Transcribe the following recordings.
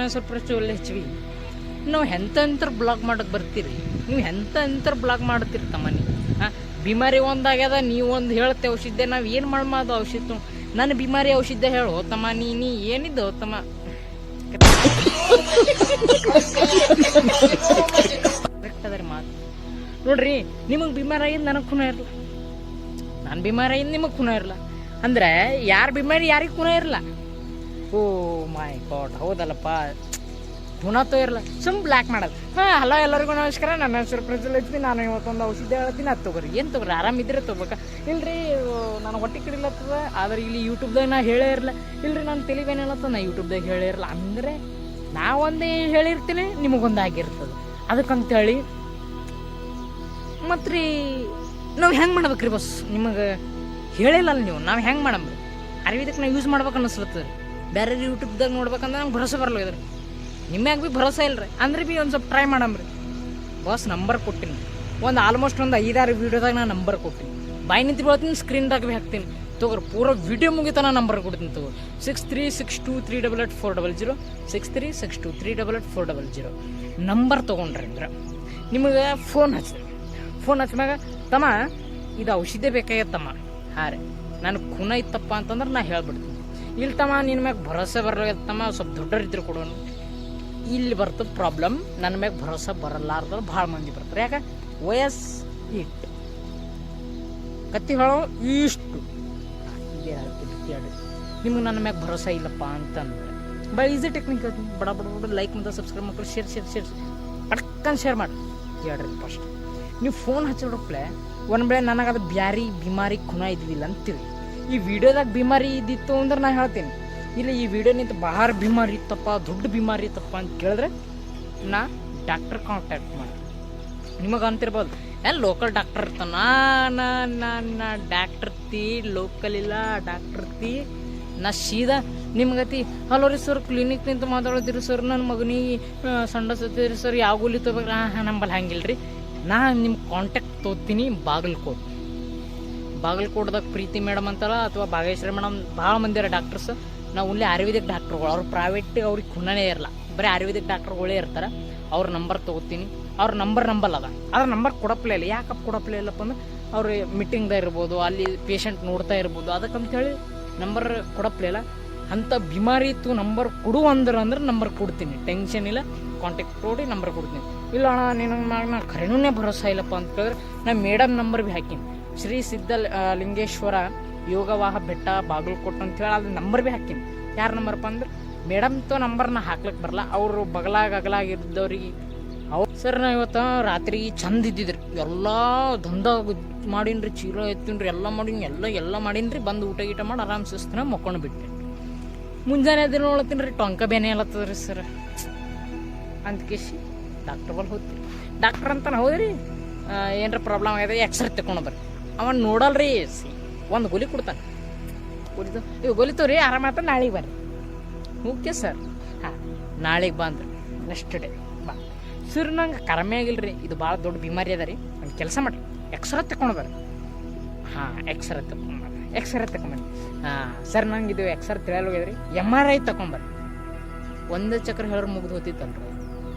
ನನ್ನ ಹೆಸರು ಪ್ರಜ್ವಲ್ HV. ನಾವು ಎಂತ ಬ್ಲಾಗ್ ಮಾಡಕ್ಕೆ ಬರ್ತೀರಿ, ನೀವು ಎಂತ ಬ್ಲಾಗ್ ಮಾಡ್ತೀರಿ ತಮ್ಮ ನೀವು. ಬಿಮಾರಿ ಒಂದಾಗ್ಯದ, ನೀವು ಒಂದು ಹೇಳ್ತೆ ಔಷಧ, ನಾವು ಏನು ಮಾಡೋದು ಔಷಧ? ನನ್ನ ಬಿಮಾರಿ ಔಷಧ ಹೇಳು ತಮ್ಮ. ನೀ ಏನಿದ್ದು ತಮ್ಮ? ಕರೆಕ್ಟ್ ಅದ ರೀ ಮಾತು. ನೋಡ್ರಿ, ನಿಮಗೆ ಬಿಮಾರಿ ಆಗಿದ್ದು ನನಗೆ ಖುನ ಇರಲ್ಲ, ನಾನು ಬಿಮಾರಿ ಆಗಿದ್ದು ನಿಮಗೆ ಖುನ ಇರಲ್ಲ. ಅಂದ್ರೆ ಯಾರ ಬಿಮಾರಿ ಯಾರಿಗೆ ಖುನ ಇರಲ್ಲ. ಓ ಮೈ ಗಾಡ್, ಹೌದಲ್ಲಪ್ಪ, ಖುನತೋ ಇರಲ್ಲ, ಸುಮ್ ಬ್ಲ್ಯಾಕ್ ಮಾಡೋದು. ಹಲೋ ಎಲ್ಲರಿಗೂ ನಮಸ್ಕಾರ, ನನ್ನ ಹೆಸರು ಪ್ರಜ್ವಲ್ HV. ನಾನು ಇವತ್ತೊಂದು ಔಷಧ ಹೇಳ್ತೀನಿ, ಅದು ತೊಗೊರಿ. ಏನು ತೊಗೊರಿ? ಆರಾಮಿದ್ರೆ ತೊಗೋಬೇಕಾ? ಇಲ್ರಿ ನಾನು ಹೊಟ್ಟೆ ಕಡಿಲತ್ತದ, ಆದ್ರೆ ಇಲ್ಲಿ ಯೂಟ್ಯೂಬ್ದಾಗ ನಾ ಹೇಳೇ ಇರಲ್ಲ. ಇಲ್ರಿ ನಾನು ತೆಲಿವೇನು ಹೇಳತ್ತದ, ನಾ ಯೂಟ್ಯೂಬ್ದಾಗ ಹೇಳೇ ಇರಲ್ಲ. ಅಂದರೆ ನಾವೊಂದೇ ಹೇಳಿರ್ತೀನಿ, ನಿಮಗೊಂದು ಆಗಿರ್ತದೆ. ಅದಕ್ಕಂತೇಳಿ ಮತ್ತು ರೀ ನಾವು ಹೆಂಗೆ ಮಾಡ್ಬೇಕ್ರಿ ಬಸ್? ನಿಮಗೆ ಹೇಳಿಲ್ಲ ನೀವು, ನಾವು ಹೆಂಗೆ ಮಾಡಮ್ರಿ? ಆಯುರ್ವೇದಕ್ಕೆ ನಾವು ಯೂಸ್ ಮಾಡ್ಬೇಕು ಅನ್ನಿಸ್ಲತ್ತದ. ಬೇರೆ ಯೂಟ್ಯೂಬ್ದಾಗ ನೋಡ್ಬೇಕಂದ್ರೆ ನಂಗೆ ಭರೋಸೆ ಬರಲ್ಲ. ನಿಮ್ಯಾಗ ಭೀ ಭರೋಸೆ ಇಲ್ಲರಿ ಅಂದ್ರೆ ಭೀ ಒಂದು ಸ್ವಲ್ಪ ಟ್ರೈ ಮಾಡಮ್ರಿ. ಬಾಸ್ ನಂಬರ್ ಕೊಟ್ಟಿನಿ, ಒಂದು ಆಲ್ಮೋಸ್ಟ್ ಒಂದು 5-6 ವೀಡಿಯೋದಾಗ ನಾನು ನಂಬರ್ ಕೊಟ್ಟಿನಿ. ಬಾಯಿ ನಿಂತು ಬೀಳ್ತೀನಿ, ಸ್ಕ್ರೀನ್ದಾಗ ಭೀ ಹಾಕ್ತೀನಿ. ತೊಗೊರಿ, ಪೂರ ವಿಡಿಯೋ ಮುಗಿತ ನಾನು ನಂಬರ್ ಕೊಡ್ತೀನಿ. ತೊಗೊರಿ 6362388400, 6362388400 ನಂಬರ್ ತೊಗೊಂಡ್ರಿ ಅಂದ್ರೆ ನಿಮಗೆ ಫೋನ್ ಹಚ್ಚಿದಾಗ ತಮ್ಮ ಇದು ಔಷಧಿ ಬೇಕಾಗ್ಯತ್ತಮ್ಮ. ಹಾಂ ರೀ, ನನಗೆ ಖುನ ಇತ್ತಪ್ಪ ಅಂತಂದ್ರೆ ನಾ ಹೇಳ್ಬಿಡ್ತೀನಿ. ಇಲ್ಲಿ ತಮ್ಮ ನಿನ್ನ ಮ್ಯಾಗ ಭರೋಸೆ ಬರಲಾಗತ್ತಮ್ಮ, ಸ್ವಲ್ಪ ದೊಡ್ಡರಿದ್ರು ಕೊಡೋಣ. ಇಲ್ಲಿ ಬರ್ತದ ಪ್ರಾಬ್ಲಮ್, ನನ್ನ ಮ್ಯಾಗ ಭರೋಸೆ ಬರಲಾರ್ದ ಭಾಳ ಮಂದಿ ಬರ್ತಾರೆ. ಯಾಕೆ? ವಯಸ್ಸು ಇಟ್ಟು ಕತ್ತಿ ಹೇಳೋ ಇಷ್ಟು ನಿಮ್ಗೆ ನನ್ನ ಮ್ಯಾಗ ಭರೋಸೆ ಇಲ್ಲಪ್ಪ ಅಂತಂದ್ರೆ ಭಾಳ ಈಸಿ ಟೆಕ್ನಿಕ್ ಹೇಳ್ತೀನಿ. ಬಡ ಲೈಕ್ ಮತ್ತು ಸಬ್ಸ್ಕ್ರೈಬ್ ಮಾಡ್ಕೊಂಡು ಶೇರ್ ಪಟ್ಕನ್ ಶೇರ್ ಮಾಡಿ ಹೇಳ್ರಿ. ಫಸ್ಟ್ ನೀವು ಫೋನ್ ಹಚ್ಚಿಡಪ್ಲೆ ಒಂದು ವೇಳೆ ನನಗದು ಬ್ಯಾರಿ ಬಿಮಾರಿ ಖುನ ಇದ್ದಿಲ್ಲ ಅಂತೀವಿ. ಈ ವಿಡಿಯೋದಾಗ ಬಿಮಾರಿ ಇದ್ದಿತ್ತು ಅಂದ್ರೆ ನಾ ಹೇಳ್ತೀನಿ, ಇಲ್ಲ ಈ ವಿಡಿಯೋ ನಿಂತು ಬಹಳ ಬಿಮಾರಿ ಇತ್ತಪ್ಪ, ದೊಡ್ಡ ಬಿಮಾರಿ ಇತ್ತಪ್ಪ ಅಂತ ಕೇಳಿದ್ರೆ ನಾ ಡಾಕ್ಟರ್ ಕಾಂಟ್ಯಾಕ್ಟ್ ಮಾಡಿ. ನಿಮಗೆ ಅಂತಿರ್ಬೋದು ಲೋಕಲ್ ಡಾಕ್ಟರ್ ಇರ್ತಾನ, ನಾ ಡಾಕ್ಟರ್ ತಿ ಲೋಕಲ್ ಇಲ್ಲ, ಡಾಕ್ಟರ್ ತಿ ನಾ ಸೀದಾ ನಿಮ್ಗತಿ ಹಲೋ ರೀ ಸರ್, ಕ್ಲಿನಿಕ್ ನಿಂತು ಮಾತಾಡೋದಿರಿ ಸರ್, ನನ್ನ ಮಗನಿಗೆ ಸಂಡ ಸತ್ತೀರಿ ಸರ್, ಯಾವ ಗೋಲಿ ತೊಗೋಬೇಕು? ನಂಬಲ್ಲಿ ಹಂಗಿಲ್ಲ ರೀ. ನಾ ನಿಮ್ಮ ಕಾಂಟ್ಯಾಕ್ಟ್ ತೊಗೋತೀನಿ ಬಾಗಲಕೋಟದಾಗ ಪ್ರೀತಿ ಮೇಡಮ್ ಅಂತಲ್ಲ, ಅಥವಾ ಭಾಗೇಶ್ವರಿ ಮೇಡಮ್, ಭಾಳ ಮಂದಿರ ಡಾಕ್ಟರ್ಸ್. ನಾವು ಒಳ್ಳೆ ಆಯುರ್ವೇದಿಕ್ ಡಾಕ್ಟ್ರುಗಳು, ಅವ್ರು ಪ್ರೈವೇಟ್ ಅವ್ರಿಗೆ ಖುನನೇ ಇರಲ್ಲ, ಬರೀ ಆಯುರ್ವೇದಿಕ್ ಡಾಕ್ಟ್ರುಗಳೇ ಇರ್ತಾರೆ. ಅವ್ರ ನಂಬರ್ ತೊಗೋತೀನಿ. ಅವ್ರ ನಂಬಲ್ ಅದ, ಅದ್ರ ನಂಬರ್ ಕೊಡಪ್ಲೇ ಇಲ್ಲ. ಯಾಕಪ್ಪ ಕೊಡಪ್ಲೇ ಇಲ್ಲಪ್ಪ ಅಂದ್ರೆ ಅವ್ರು ಮೀಟಿಂಗ್ದಾಗ ಇರ್ಬೋದು, ಅಲ್ಲಿ ಪೇಷಂಟ್ ನೋಡ್ತಾ ಇರ್ಬೋದು, ಅದಕ್ಕಂತೇಳಿ ನಂಬರ್ ಕೊಡಪ್ಲೇ ಇಲ್ಲ. ಅಂಥ ಬಿಮಾರಿ ಇತ್ತು ನಂಬರ್ ಕೊಡು ಅಂದ್ರೆ ನಂಬರ್ ಕೊಡ್ತೀನಿ, ಟೆನ್ಷನ್ ಇಲ್ಲ. ಕಾಂಟ್ಯಾಕ್ಟ್ ನೋಡಿ ನಂಬರ್ ಕೊಡ್ತೀನಿ. ಇಲ್ಲ ಅಣ್ಣ ನಿನಗೆ ನಾ ಖರೇನೂ ಭರೋಸೆ ಇಲ್ಲಪ್ಪ ಅಂತ ಕೇಳಿದ್ರೆ ನಾ ಮೇಡಮ್ ನಂಬರ್ ಭೀ ಹಾಕೀನಿ. ಶ್ರೀ ಸಿದ್ಧಲಿಂಗೇಶ್ವರ ಯೋಗವಾಹ ಬೆಟ್ಟ ಬಾಗಲಕೋಟೆ ಅಂತೇಳಿ ಅದು ನಂಬರ್ ಭೀ ಹಾಕೀನಿ. ಯಾರ ನಂಬರ್ಪ್ಪ ಅಂದ್ರೆ ಮೇಡಮ್తో ನಂಬರ್ನ ಹಾಕ್ಲಿಕ್ಕೆ ಬರಲ್ಲ, ಅವರು ಬಗಲಾಗಿದ್ದವ್ರಿಗೆ. ಸರ್ ನಾ ಇವತ್ತು ರಾತ್ರಿ ಚಂದ ಇದ್ದಿದ್ರಿ, ಎಲ್ಲ ದಂಧ ಮಾಡೀನಿ, ಚೀಲ ಎತ್ತೀನಿ, ಎಲ್ಲ ಮಾಡೀನಿ, ಎಲ್ಲ ಮಾಡೀನಿ. ಬಂದು ಊಟ ಗೀಟ ಮಾಡಿ ಆರಾಮ್ ಸುಸ್ತಿನ ಮಕ್ಕೊಂಡು ಬಿಟ್ಟೆ. ಮುಂಜಾನೆ ಎದ್ದು ನೋಡ್ತೀನಿ ರೀ, ಟೊಂಕ ಬೇನೆ ಅಲ್ಲತ್ತದ್ರಿ ಸರ್ ಅಂತ ಕೇಸಿ ಡಾಕ್ಟರ್ ಬಲ್ಲಿ ಹೋಗ್ತೀರಿ. ಡಾಕ್ಟರ್ ಅಂತಾನೆ ಹೌದ್ರಿ, ಏನರ ಪ್ರಾಬ್ಲಮ್ ಆಗಿದೆ, ಎಕ್ಸ್ರೇ ತಗೊಂಡು ಬರ್ರಿ. ಅವನು ನೋಡಲ್ರಿ, ಒಂದು ಗೋಲಿ ಕೊಡ್ತಾನೆ. ಗೋಲಿತೋ ರೀ, ಆರಾಮಾತ, ನಾಳೆಗೆ ಬರ್ರಿ. ಓಕೆ ಸರ್, ಹಾಂ ನಾಳೆಗೆ ಬಂದ್ರಿ, ನೆಕ್ಸ್ಟ್ ಡೇ ಬಾ ಸರ್, ನಂಗೆ ಕಡಿಮೆ ಆಗಿಲ್ರಿ, ಇದು ಭಾಳ ದೊಡ್ಡ ಬಿಮಾರಿ ಅದ ರೀ, ಒಂದು ಕೆಲಸ ಮಾಡಿರಿ, ಎಕ್ಸ್ರೇ ತಗೊಂಡು ಬರ್ರಿ. ಹಾಂ ಎಕ್ಸ್ರೇ ತಗೊಂಬರ್ರಿ. ಹಾಂ ಸರ್, ನಂಗೆ ಇದು ಎಕ್ಸ್ರೇ ತಿಳಿಯೋಗ್ಯದ್ರಿ, MRI ತಗೊಂಬರ್ರಿ. ಒಂದು ಚಕ್ರ ಹೇಳೋರು ಮುಗಿದು ಹೋಗ್ತಿತ್ತಲ್ರಿ.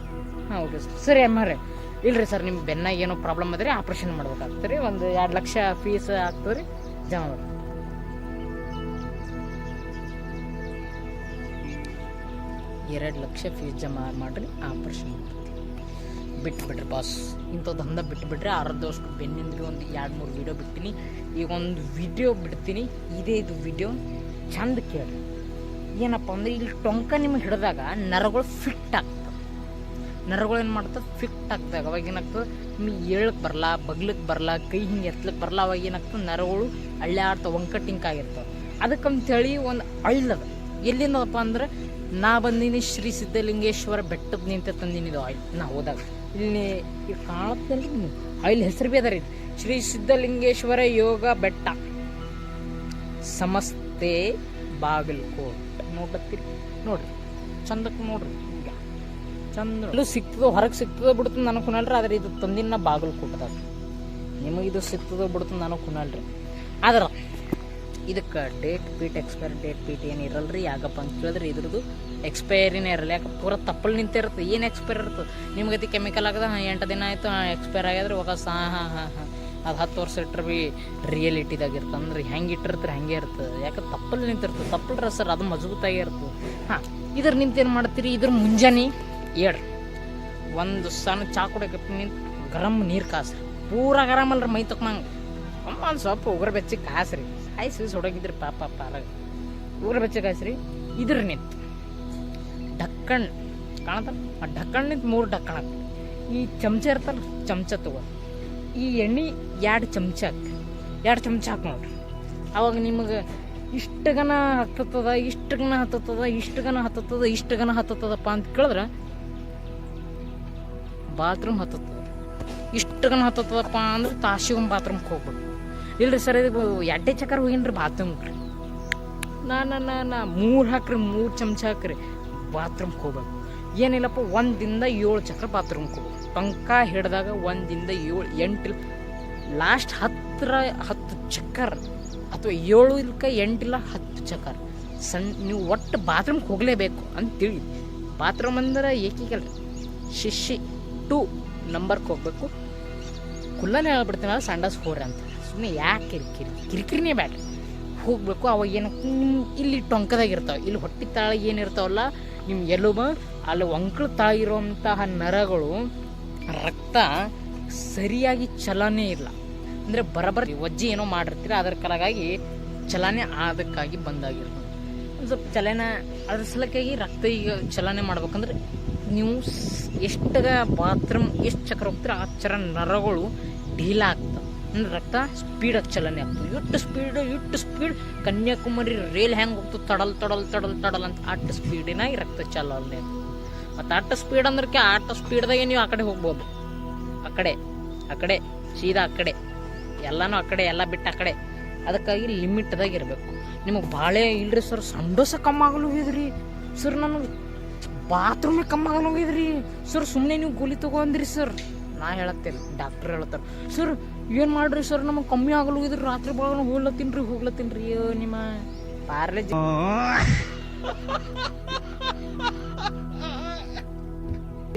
ಹಾಂ ಓಕೆ ಸರ್, MRI ಇಲ್ರಿ ಸರ್, ನಿಮ್ಮ ಬೆನ್ನಾಗ ಏನೋ ಪ್ರಾಬ್ಲಮ್ ಅದ ರೀ, ಆಪ್ರೇಷನ್ ಮಾಡ್ಬೇಕಾಗ್ತದೆ ರೀ, ಒಂದು 2 ಲಕ್ಷ ಫೀಸ್ ಆಗ್ತದೆ ರೀ, ಜಮಾ ಮಾಡಿ. 2 ಲಕ್ಷ ಫೀಸ್ ಜಮಾ ಮಾಡಿರಿ, ಆಪ್ರೇಷನ್ ಮಾಡ್ತೀವಿ. ಬಿಟ್ಬಿಡ್ರಿ ಬಾಸ್, ಇಂಥ ದಂಧ ಬಿಟ್ಬಿಡ್ರಿ. ಅರ್ಧದಷ್ಟು ಬೆನ್ನಿಂದ್ರಿ ಒಂದು 2-3 ವೀಡಿಯೋ ಬಿಡ್ತೀನಿ. ಈಗ ಒಂದು ವಿಡಿಯೋ ಬಿಡ್ತೀನಿ, ಇದು ವಿಡಿಯೋ ಚಂದ ಕೇಳಿ. ಏನಪ್ಪ ಅಂದ್ರೆ ಇಲ್ಲಿ ಟೊಂಕ ನಿಮಗೆ ಹಿಡಿದಾಗ ನರಗಳು ಫಿಟ್ ಆಗ್ತವೆ. ನರಗಳು ಏನು ಮಾಡ್ತದೆ, ಫಿಟ್ ಆಗ್ತದೆ. ಅವಾಗ ಏನಾಗ್ತದೆ, ನಿಮಗೆ ಏಳಕ್ಕೆ ಬರಲ್ಲ, ಬಗ್ಲಕ್ಕೆ ಬರಲ್ಲ, ಕೈ ಹಿಂಗೆ ಎತ್ತಲಕ್ಕೆ ಬರಲ್ಲ. ಅವಾಗ ಏನಾಗ್ತದೆ, ನರಗಳು ಹಳ್ಳ್ಯಾಡ್ತವೆ, ವಂಕಟಿಂಕಾಗಿರ್ತವೆ. ಅದಕ್ಕಂತೇಳಿ ಒಂದು ಅಳ್ಳದ ಎಲ್ಲಿಂದಪ್ಪ ಅಂದ್ರೆ ನಾ ಬಂದೀನಿ ಶ್ರೀ ಸಿದ್ಧಲಿಂಗೇಶ್ವರ ಬೆಟ್ಟದ ನಿಂತ ತಂದೀನಿ. ಇದು ಆಯಿಲ್ ನಾ ಹೋದಾಗ ಇಲ್ಲಿ ಕಾಣುತ್ತಲ್ರಿ, ಆಯಿಲ್ ಹೆಸರು ಭೀ ಅದ ರೀ, ಶ್ರೀ ಸಿದ್ಧಲಿಂಗೇಶ್ವರ ಯೋಗ ಬೆಟ್ಟ ಸಮಸ್ತೆ ಬಾಗಲಕೋಟ್. ನೋಡ್ಲತ್ತೀರಿ, ನೋಡ್ರಿ ಚಂದಕ್ಕೆ ನೋಡ್ರಿ, ಈಗ ಚಂದ ಸಿಗ್ತದೋ ಹೊರಗೆ ಸಿಗ್ತದೋ ಬಿಡ್ತದೆ ನನಗೆ ಕುನಲ್ರಿ. ಆದ್ರೆ ಇದು ತಂದಿನ ಬಾಗಲಕೋಟದಾಗ, ನಿಮಗಿದು ಸಿಗ್ತದೋ ಬಿಡ್ತದೆ ನನಗೆ ಕುನಲ್ರಿ. ಆದ್ರೆ ಇದಕ್ಕೆ ಡೇಟ್ ಪೀಟ್ ಎಕ್ಸ್ಪೈರ್ ಡೇಟ್ ಪೀಟ್ ಏನು ಇರಲ್ರಿ. ಯಾಕಪ್ಪ ಅಂತ ಕೇಳಿದ್ರೆ ಇದ್ರದ್ದು ಎಕ್ಸ್ಪೈರಿನೇ ಇರಲ್ಲ. ಯಾಕೆ ಪೂರ ತಪ್ಪಲ್ ನಿಂತಿರುತ್ತೆ. ಏನು ಎಕ್ಸ್ಪೈರ್ ಇರ್ತದೆ ನಿಮ್ಗತಿ ಕೆಮಿಕಲ್ ಆಗದ 8 ದಿನ ಆಯಿತು ಎಕ್ಸ್ಪೈರ್ ಆಗಿದ್ರೆ ಹೋಗ ಅದು 10 ವರ್ಷ ಇಟ್ಟರೆ ಭೀ ರಿಯಲಿಟಿದಾಗ ಇರ್ತದೆ. ಅಂದ್ರೆ ಹೆಂಗೆ ಇಟ್ಟಿರ್ತಾರೆ ಹಂಗೆ ಇರ್ತದೆ. ಯಾಕೆ ತಪ್ಪಲ್ಲಿ ನಿಂತಿರ್ತದೆ. ತಪ್ಪಲ್ರ ಸರ್ ಅದು ಮಜಬೂತಾಗಿ ಇರ್ತದೆ. ಇದ್ರ ನಿಂತೇನು ಮಾಡ್ತೀರಿ, ಇದ್ರ ಮುಂಜಾನೆ ಏಳ್ರಿ ಒಂದು ಸಣ್ಣ ಚಾ ಕುಡಿಯಕ್ಕೆ ನಿಂತು ಗರಂ ನೀರು ಕಾಸ್ರಿ. ಪೂರ ಗರಂ ಅಲ್ರಿ ಮೈ ತಕೊಂಬಂಗೆ ಒಂದು ಸ್ವಲ್ಪ ಉಗುರು ಬೆಚ್ಚಗೆ ಕಾಸ್ರಿ. ಕಾಯಿಸಿ ಸುಡೋಗಿದ್ರಿ ಪಾಪ ಪಾರಾಗ ಉಗುರು ಬೆಚ್ಚಗೆ ಕಾಯಿಸ್ರಿ. ಇದ್ರ ನಿಂತು ಢಕ್ಕಣ್ ಕಾಣತ್ತಲ್ಲ ಆ ಢಕ್ಕಣ್ ನಿಂತು 3 ಢಕ್ಕಣ ಈ ಚಮಚ ಇರ್ತಲ್ಲ ಚಮಚ ತಗೋ ಈ ಎಣ್ಣೆ 2 ಚಮಚ ಹಾಕಿ 2 ಚಮಚ ಹಾಕಿ ನೋಡ್ರಿ. ಅವಾಗ ನಿಮಗೆ ಇಷ್ಟಗನ ಹತ್ತದ ಇಷ್ಟಗನ ಹತ್ತದ ಇಷ್ಟಗನ ಹತ್ತದ ಇಷ್ಟಗನ ಹತ್ತದಪ್ಪ ಅಂತ ಕೇಳಿದ್ರೆ ಬಾತ್ರೂಮ್ ಹತ್ತದ. ಇಷ್ಟಗನ ಹತ್ತದಪ್ಪ ಅಂದ್ರೆ ತಾಸಿಗೊಮ್ಮೆ ಬಾತ್ರೂಮ್ಗೆ ಹೋಗ್ಬೇಕು. ಇಲ್ರಿ ಸರ್ ಇದು 2 ಚಕ್ರ ಹೋಗಿನ್ರಿ ಬಾತ್ರೂಮ್ಗೆ. ನಾ 3 ಹಾಕ್ರಿ 3 ಚಮಚ ಹಾಕ್ರಿ ಬಾತ್ರೂಮ್ಗೆ ಹೋಗ್ಬೇಕು. ಏನಿಲ್ಲಪ್ಪ 1 ದಿಂದ 7 ಚಕ್ರ ಬಾತ್ರೂಮ್ಗೆ ಹೋಗ್ಬೇಕು. ಟೊಂಕ ಹಿಡ್ದಾಗ 1 ದಿಂದ 7 8 ಲಾಸ್ಟ್ 10 ಚಕ್ಕರ್ ಅಥವಾ 7 ಇಲ್ಕ 8 ಇಲ್ಲ 10 ಚಕ್ಕರ್ ಸಣ್ಣ ನೀವು ಒಟ್ಟು ಬಾತ್ರೂಮ್ಗೆ ಹೋಗಲೇಬೇಕು ಅಂತೇಳಿ. ಬಾತ್ರೂಮ್ ಅಂದ್ರೆ ಏಕೀಗಲ್ರಿ ಶಿಶಿ 2 ನಂಬರ್ಗೆ ಹೋಗ್ಬೇಕು. ಕುಲ್ಲನೇ ಹೇಳ್ಬಿಡ್ತೀನಿ ಅದು ಸಂಡಾಸ್ ಹೋರಿ ಅಂತ. ಸುಮ್ಮನೆ ಯಾಕೆ ಕಿರಿಕಿರಿನೇ ಬ್ಯಾಡ್ರಿ ಹೋಗ್ಬೇಕು. ಅವಾಗ ಏನು ಇಲ್ಲಿ ಟೊಂಕದಾಗಿರ್ತಾವೆ, ಇಲ್ಲಿ ಹೊಟ್ಟೆ ತಾಳ ಏನಿರ್ತಾವಲ್ಲ ನಿಮ್ಮ ಎಲುಬ ಅಲ್ಲಿ ಒಂಕಳು ತಾಳಿರುವಂತಹ ನರಗಳು ರಕ್ತ ಸರಿಯಾಗಿ ಚಲನೆ ಇಲ್ಲ. ಅಂದರೆ ಬರಬರ ವಜ್ಜೆ ಏನೋ ಮಾಡಿರ್ತೀರ ಅದರ ಕಲಾಗಾಗಿ ಚಲನೆ ಅದಕ್ಕಾಗಿ ಬಂದಾಗಿರ್ತದೆ. ಒಂದು ಸ್ವಲ್ಪ ಚಲನೆ ಅದ್ರ ಸಲಕ್ಕಾಗಿ ರಕ್ತ ಈಗ ಚಲನೆ ಮಾಡ್ಬೇಕಂದ್ರೆ ನೀವು ಎಷ್ಟಾಗ ಬಾತ್ರೂಮ್ ಎಷ್ಟು ಚಕ್ರ ಹೋಗ್ತೀರ ಆ ಚರ ನರಗಳು ಢೀಲ ಆಗ್ತವೆ. ಅಂದ್ರೆ ರಕ್ತ ಸ್ಪೀಡಾಗಿ ಚಲನೆ ಆಗ್ತದೆ. ಇಟ್ಟು ಸ್ಪೀಡ್ ಕನ್ಯಾಕುಮಾರಿ ರೇಲ್ ಹೆಂಗೆ ಹೋಗ್ತದೆ ತಡಲ್ ಅಂತ ಅಷ್ಟು ಸ್ಪೀಡಿನಾಗಿ ರಕ್ತ ಚಲನೆ. ಮತ್ತು ಅಷ್ಟು ಸ್ಪೀಡ್ ಅಂದ್ರೆ ಅಷ್ಟು ಸ್ಪೀಡ್ದಾಗೆ ನೀವು ಆ ಕಡೆ ಹೋಗ್ಬೋದು. ಆ ಕಡೆ ಸೀದಾ ಆ ಕಡೆ ಎಲ್ಲನೂ ಆ ಕಡೆ ಎಲ್ಲ ಬಿಟ್ಟು ಆ ಕಡೆ. ಅದಕ್ಕಾಗಿ ಲಿಮಿಟ್ದಾಗ ಇರಬೇಕು. ನಿಮಗೆ ಬಾಳೆ ಇಲ್ರಿ ಸರ್ ಸಂಡೋಸ ಕಮ್ಮಾಗಲು ಹೋಗಿದ್ರಿ ಸರ್, ನನಗೆ ಬಾತ್ರೂಮೇ ಕಮ್ಮಾಗಲು ಹೋಗಿದ್ರಿ ಸರ್. ಸುಮ್ಮನೆ ನೀವು ಗೋಲಿ ತಗೊಂಡ್ರಿ ಸರ್. ನಾ ಹೇಳತ್ತೇನೆ ಡಾಕ್ಟ್ರ್ ಹೇಳ್ತಾರೆ ಸರ್ ಏನು ಮಾಡ್ರಿ ಸರ್ ನಮಗೆ ಕಮ್ಮಿ ಆಗಲು ಹೋಗಿದ್ರಿ ರಾತ್ರಿ ಬೆಳಗ್ಗೆ ಹೋಗ್ಲತ್ತೀನ್ರಿ ನಿಮ್ಮ ಪಾರ್ಲೆ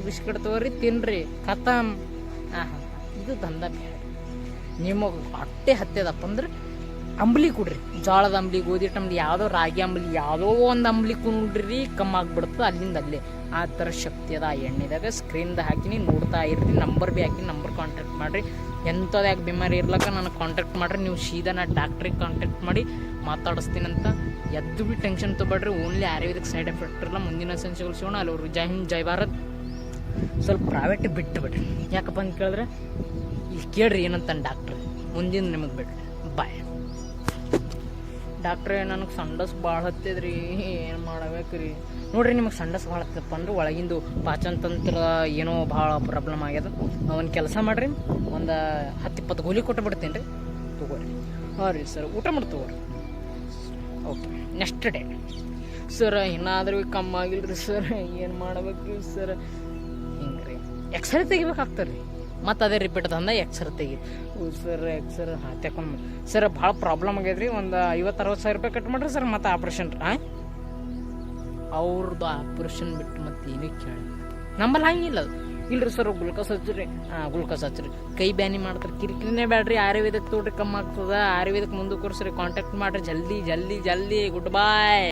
ಬಿಸ್ಕೆಟ್ ತಗೋರಿ ತಿನ್ರಿ ಖತಮ್. ಇದು ದಂಧ ಬೇಡ. ನಿಮಗೆ ಹೊಟ್ಟೆ ಹತ್ತದಪ್ಪ ಅಂದ್ರೆ ಅಂಬ್ಲಿ ಕುಡ್ರಿ. ಜೋಳದ ಅಂಬ್ಲಿ ಗೋಧಿ ಅಂಬ್ಲಿ ಯಾವುದೋ ರಾಗಿ ಅಂಬ್ಲಿ ಯಾವುದೋ ಒಂದು ಅಂಬ್ಲಿ ಕುಡ್ರಿ ಕಮ್ಮಾಗ್ಬಿಡ್ತದೆ ಅಲ್ಲಿಂದ ಅಲ್ಲೇ. ಆ ಥರ ಶಕ್ತಿ ಅದ ಆ ಎಣ್ಣೆದಾಗ. ಸ್ಕ್ರೀನ್ದಾಗ ಹಾಕಿನಿ ನೋಡ್ತಾ ಇರ್ರಿ. ನಂಬರ್ ಭೀ ಹಾಕಿ ನಂಬರ್ ಕಾಂಟ್ಯಾಕ್ಟ್ ಮಾಡಿರಿ. ಎಂಥದ್ದು ಯಾಕೆ ಬಿಮಾರಿ ಇರ್ಲಕ್ಕ ನನಗೆ ಕಾಂಟ್ಯಾಕ್ಟ್ ಮಾಡಿರಿ. ನೀವು ಸೀದಾ ನಾ ಡಾಕ್ಟ್ರಿಗೆ ಕಾಂಟ್ಯಾಕ್ಟ್ ಮಾಡಿ ಮಾತಾಡಿಸ್ತೀನಂತ. ಎದ್ದು ಭೀ ಟೆನ್ಷನ್ ತೊಗೊಬೇಡ್ರಿ. ಓನ್ಲಿ ಆಯುರ್ವೇದಿಕ್ ಸೈಡ್ ಎಫೆಕ್ಟ್ ಇರಲ್ಲ. ಮುಂದಿನ ಸಂಚಿಗಳು ಸಿಗೋಣ. ಅಲ್ಲಿ ಅವರು ಜೈ ಹಿಂದ್ ಜೈ ಭಾರತ್. ಸ್ವಲ್ಪ ಪ್ರೈವೇಟ್ ಬಿಟ್ಟು ಬಿಡ್ರಿ. ಯಾಕಪ್ಪ ಅಂತ ಕೇಳಿದ್ರೆ ಇಲ್ಲಿ ಕೇಳ್ರಿ ಏನಂತ ಡಾಕ್ಟ್ರ್. ಮುಂದಿನ ನಿಮಗೆ ಬಿಡ್ರಿ. ಬಾಯ್ ಡಾಕ್ಟ್ರೇ ನನಗೆ ಸಂಡಸ್ ಭಾಳ ಹತ್ತಿದ್ರಿ ಏನು ಮಾಡಬೇಕ್ರಿ. ನೋಡ್ರಿ ನಿಮಗೆ ಸಂಡಸ್ ಭಾಳ ಹತ್ತಪ್ಪ ಅಂದ್ರೆ ಒಳಗಿಂದು ಪಾಚನ ತಂತ್ರ ಏನೋ ಭಾಳ ಪ್ರಾಬ್ಲಮ್ ಆಗ್ಯದ. ಒಂದು ಕೆಲಸ ಮಾಡಿರಿ, ಒಂದು 10-20 ಗೋಲಿ ಕೊಟ್ಟು ಬಿಡ್ತೀನಿ ರೀ, ತಗೋರಿ. ರೀ ಸರ್ ಊಟ ಮಾಡಿ ತಗೋರಿ. ಓಕೆ ನೆಕ್ಸ್ಟ್ ಡೇ ಸರ್ ಏನಾದರೂ ಕಮ್ಮಿ ಆಗಿಲ್ರಿ ಸರ್ ಏನು ಮಾಡ್ಬೇಕ್ರಿ ಸರ್. ಹಿಂಗೆ ರೀ ಎಕ್ಸ್ರೇ ತೆಗಿಬೇಕಾಗ್ತದೆ ರೀ. ಮತ್ತು ಅದೇ ರಿಪೀಟ್ ತಂದ ಎಕ್ಸ್ರೇ ತೆಗಿ ಸರ್. ಎಕ್ಸ್ರೇ ತಗೊಂಡು ಸರ್ ಭಾಳ ಪ್ರಾಬ್ಲಮ್ ಆಗ್ಯದ್ರಿ. ಒಂದು 50-60 ಸಾವಿರ ರೂಪಾಯಿ ಕಟ್ ಮಾಡಿರಿ ಸರ್. ಮತ್ತು ಆಪ್ರೇಷನ್ ಅವ್ರದ್ದು ಆಪ್ರೇಷನ್ ಬಿಟ್ಟು ಮತ್ತೆ ಏನೂ ಕೇಳಿ ನಂಬಲ್ಲಿ ಹಂಗಿಲ್ಲ ಅದು. ಇಲ್ರಿ ಸರ್ ಗ್ಲುಕೋಸ್ ಹಚ್ಚಿರಿ. ಗ್ಲುಕೋಸ್ ಹಚ್ಚಿರಿ. ಕೈ ಬ್ಯಾನಿ ಮಾಡ್ತಾರೆ. ಕಿರಿಕಿರಿನೇ ಬ್ಯಾಡ್ರಿ. ಆಯುರ್ವೇದಕ್ಕೆ ತೋಡ್ರಿ ಕಮ್ಮಿ ಆಗ್ತದೆ. ಆಯುರ್ವೇದಕ್ಕೆ ಮುಂದಕ್ಕೆ ಕೂರಿಸ್ರಿ. ಕಾಂಟ್ಯಾಕ್ಟ್ ಮಾಡಿರಿ ಜಲ್ದಿ. ಗುಡ್ ಬಾಯ್.